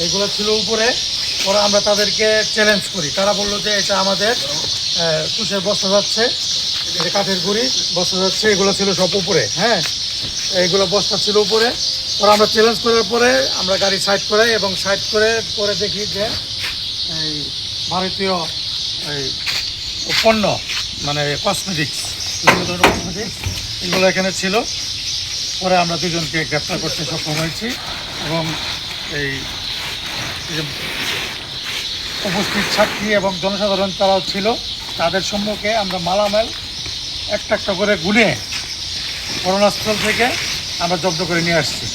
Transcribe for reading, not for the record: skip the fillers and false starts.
এগুলো ছিল উপরে। পরে আমরা তাদেরকে চ্যালেঞ্জ করি, তারা বললো যে এটা আমাদের তুষের বস্তা যাচ্ছে, এটা কাঠের গুঁড়ি বস্তা যাচ্ছে, এগুলো ছিল সব উপরে। হ্যাঁ, এইগুলো বস্তা ছিল উপরে। পরে আমরা চ্যালেঞ্জ করার পরে আমরা গাড়ি সাইড করাই এবং সাইড করে পরে দেখি যে এই ভারতীয় এই পণ্য মানে কসমেটিক্স, বিভিন্ন ধরনের কসমেটিক্স এগুলো এখানে ছিল। পরে আমরা দুজনকে গ্রেপ্তার করতে সক্ষম হয়েছি এবং এই যে উপস্থিত সাক্ষী এবং জনসাধারণ তারাও ছিল, তাদের সম্মুখে আমরা মালামাল একটা একটা করে গুনে ঘটনাস্থল থেকে আমরা জব্দ করে নিয়ে আসছি।